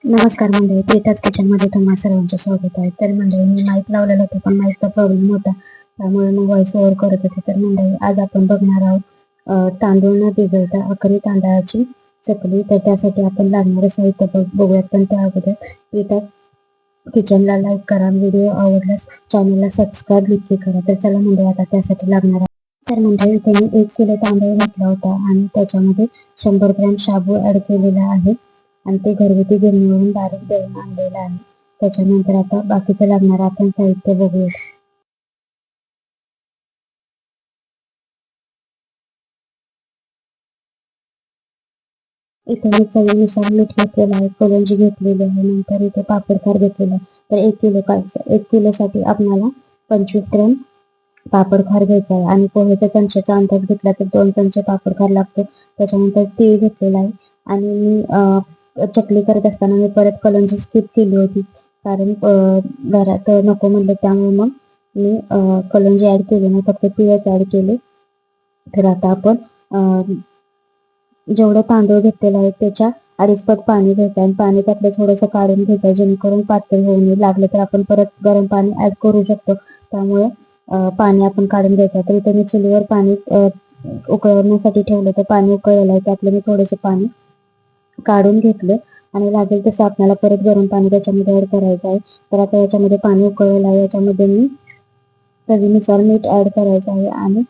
नमस्कार मंडळी, प्रीताज किचनमध्ये तुम्हा सर्वांचे स्वागत आहे. तर मंडळी, मी माईक लावलेला होता पण माईकचा प्रॉब्लेम होता, त्यामुळे मी व्हॉइस ओव्हर करत होते. तर मंडळी, आज आपण बघणार आहोत तांदूळ न भिजवता अखरी तांदळाची चकली. तर त्यासाठी आपण लागणारे साहित्य बघूयात. पण त्या अगोदर प्रीताज किचनला लाईक करा, व्हिडिओ आवडल्यास चॅनलला सबस्क्राईब नक्की करा. तर चला मंडळी, आता त्यासाठी लागणार आहे. तर मंडळी, इथे मी 1 किलो तांदूळ घेतला होता आणि त्याच्यामध्ये 100 ग्रॅम शाबू ऍड केलेला आहे आणि ते घरगुती गिरणीवरून बारीक दळून आणलेलं आहे. त्याच्यानंतर आता बाकीचं लागणारं आपण साहित्य बघूया. इथे मी चवीनुसार मीठ घेतलेलं आहे, कलंजी घेतलेली आहे, नंतर इथे पापडखार घेतलेला आहे. तर 1 किलोसाठी आपल्याला 25 ग्रॅम पापडखार घ्यायचा आहे आणि पोहेच्या चमच्याचा अंदाज घेतला तर 2 चमचे पापडखार लागतो. त्याच्यानंतर तीळ घेतलेला आहे आणि मी चकली करत असताना मी परत कलंजी स्किप केली होती, कारण घरात नको म्हणलं, त्यामुळे मग मी कलंजी ऍड केली नाही, फक्त तीळच ऍड केले. तर आता आपण जेवढं तांदूळ घेतलेलं आहे त्याच्या 2.5 पट पाणी घ्यायचं आणि पाणी त्यातलं थोडंसं काढून घ्यायचं, जेणेकरून पातळ होऊ नये. लागलं तर आपण परत गरम पाणी ऍड करू शकतो, त्यामुळे पाणी आपण काढून घ्यायचं. तर इथे मी चुलीवर पाणी उकळण्यासाठी ठेवलं, तर पाणी उकळलेलं आहे, त्यातलं मी थोडंसं पाणी काढून घेतलं आणि लागेल तसं आपल्याला परत गरम पाणी त्याच्यामध्ये ऍड करायचं आहे. तर आता याच्यामध्ये पाणी उकळलेलं आहे, याच्यामध्ये मी चवीनुसार मीठ ऍड करायचं आहे आणि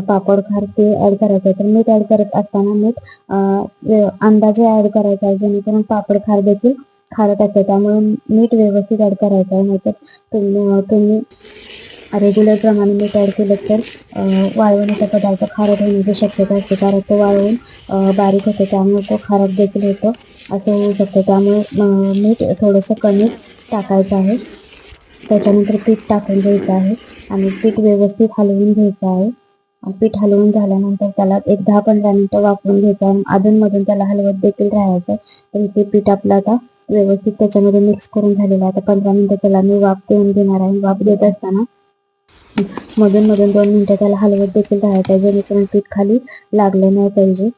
पापडखार ते ऍड करायचं आहे. तर मीठ ऍड करत असताना मीठ अंदाजे ऍड करायचं आहे, जेणेकरून पापडखार देखील खारट असते, त्यामुळे मीठ व्यवस्थित ऍड करायचं आहे. नाहीतर तुम्ही रेग्युलर प्रमाणे मीठ ऍड केलं तर वाळवण्याचा पदार्थ खारट होण्याची शक्यता असते, कारण तो वाळवून बारीक होतो, त्यामुळे तो खारट देखील होतो, असं होऊ शकतं. त्यामुळे मीठ थोडंसं कमी टाकायचं आहे. त्याच्यानंतर पीठ टाकून घ्यायचं आहे आणि पीठ व्यवस्थित हलवून घ्यायचं आहे. पीठ हलवून झाल्यानंतर त्याला एक 10-15 मिनिटं वाफवून घ्यायचं आणि अधूनमधून त्याला हलवत देखील राहायचं. तर इथे पीठ आपलं आता व्यवस्थित त्याच्यामध्ये मिक्स करून झालेलं आहे. आता 15 मिनिटं त्याला मी वाफ देऊन घेणार आहे. वाफ देत असताना मधून मधून 2 मिनिटं त्याला हलवत देखील राहायचं, जेणेकरून पीठ खाली लागलं नाही पाहिजे.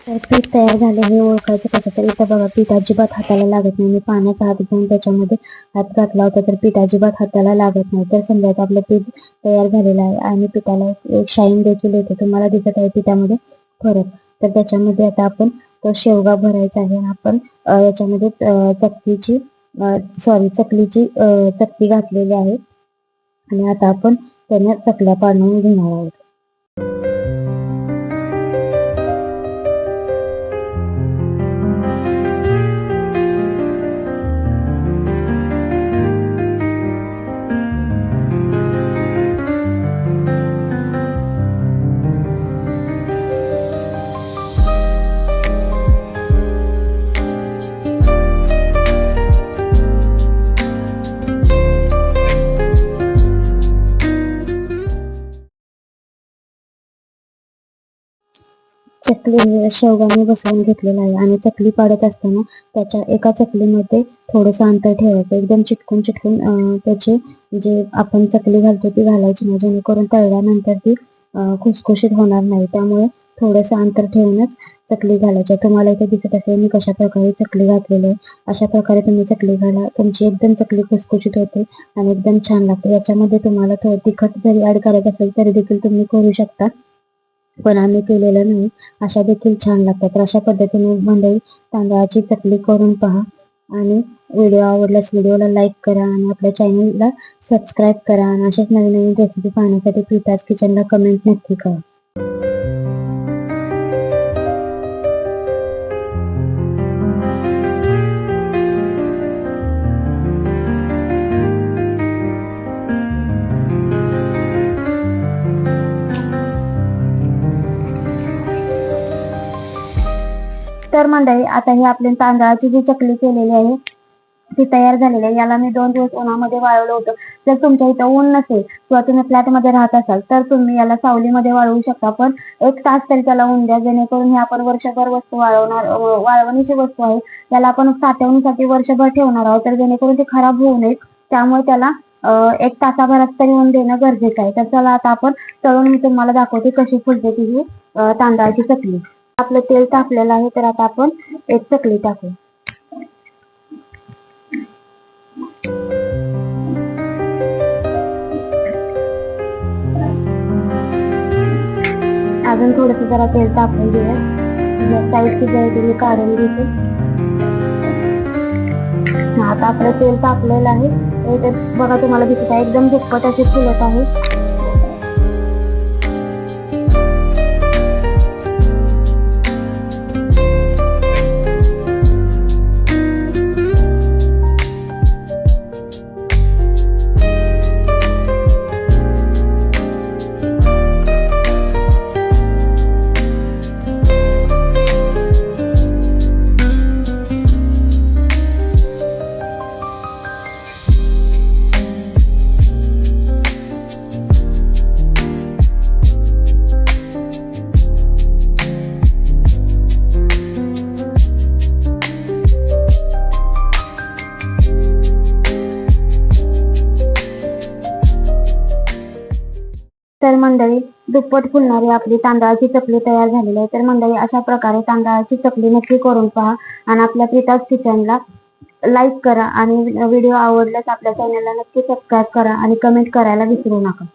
तर पीठ तयार झालं हे ओळखायचं कसं? तर इथं बघा, पीठ अजिबात हाताला लागत नाही. मी पाण्याचा हात घेऊन त्याच्यामध्ये हात घातला होता, तर पीठ अजिबात हाताला लागत नाही. तर समजायचं आपलं पीठ तयार झालेलं आहे आणि पिठाला एक शाईन देखील येते. तुम्हाला दिसत आहे पिठामध्ये फरक. तर त्याच्यामध्ये आता आपण तो शेवगा भरायचा आहे. आपण याच्यामध्ये चकली घातलेली आहे आणि आता आपण त्यांना चकल्या पाडून घेणार आहोत. चकली शेवगा मी बसवून घेतलेला आहे आणि चकली पाडत असताना त्याच्या एका चकलीमध्ये थोडंसं अंतर ठेवायचं. एकदम चिटकून त्याचे जे आपण चकली घालतो ती घालायची नाही, जेणेकरून तळल्यानंतर ती खुसखुशीत होणार नाही. त्यामुळे थोडंसं अंतर ठेवूनच चकली घालायची. तुम्हाला इथे दिसत असेल मी कशा प्रकारे चकली घातलेली आहे. अशा प्रकारे तुम्ही चकली घाला, तुमची एकदम चकली खुसखुशीत होते आणि एकदम छान लागते. याच्यामध्ये तुम्हाला थोडं तिखट जरी ऍड करायचं असेल तरी देखील तुम्ही करू शकता, पण आम्ही केलेलं नाही. अशा देखील छान लागतात. तर अशा पद्धतीने मंडळी तांदळाची चकली करून पहा आणि व्हिडिओ आवडल्यास व्हिडिओला लाईक करा आणि आपल्या चॅनलला सबस्क्राईब करा आणि अशाच नवीन नवीन रेसिपी पाहण्यासाठी प्रीताज किचनला कमेंट नक्की करा. तर मंडळी, आता ही आपली तांदळाची जी चकली केलेली आहे ती तयार झालेली आहे. याला मी 2 दिवस उन्हामध्ये वाळवलं होतं. जर तुमच्या इथं ऊन नसेल किंवा तुम्ही फ्लॅटमध्ये राहत असाल तर तुम्ही याला सावलीमध्ये वाळवू शकता, पण 1 तास तरी त्याला ऊन द्या, जेणेकरून ही आपण वर्षभर वस्तू वाळवणीची वस्तू आहे, त्याला आपण साठवणीसाठी वर्षभर ठेवणार आहोत, तर जेणेकरून ती खराब होऊ नये. त्यामुळे त्याला 1 तासाभरात तरी होऊन देणं गरजेचं आहे. तर चला आता आपण तळून मी तुम्हाला दाखवते कशी फुलते ती ही तांदळाची चकली. आपलं तेल तापलेलं आहे, तर आता आपण एक चकली टाकू. अजून थोडस जरा तेल तापून घेऊया. साईडची जळी मी काढून घेते. आता आपलं तेल तापलेलं आहे. ते बघा तुम्हाला दिसत आहे एकदम झटपट अशी फुलत आहे. तर मंडळी, दुप्पट फुलणारी आपली तांदळाची चकली तयार झालेली आहे. तर मंडळी, अशा प्रकारे तांदळाची चकली नक्की करून पहा आणि आपल्या प्रीताज किचनला लाईक करा आणि व्हिडिओ आवडल्यास आपल्या चॅनलला नक्की सबस्क्राईब करा आणि कमेंट करायला विसरू नका.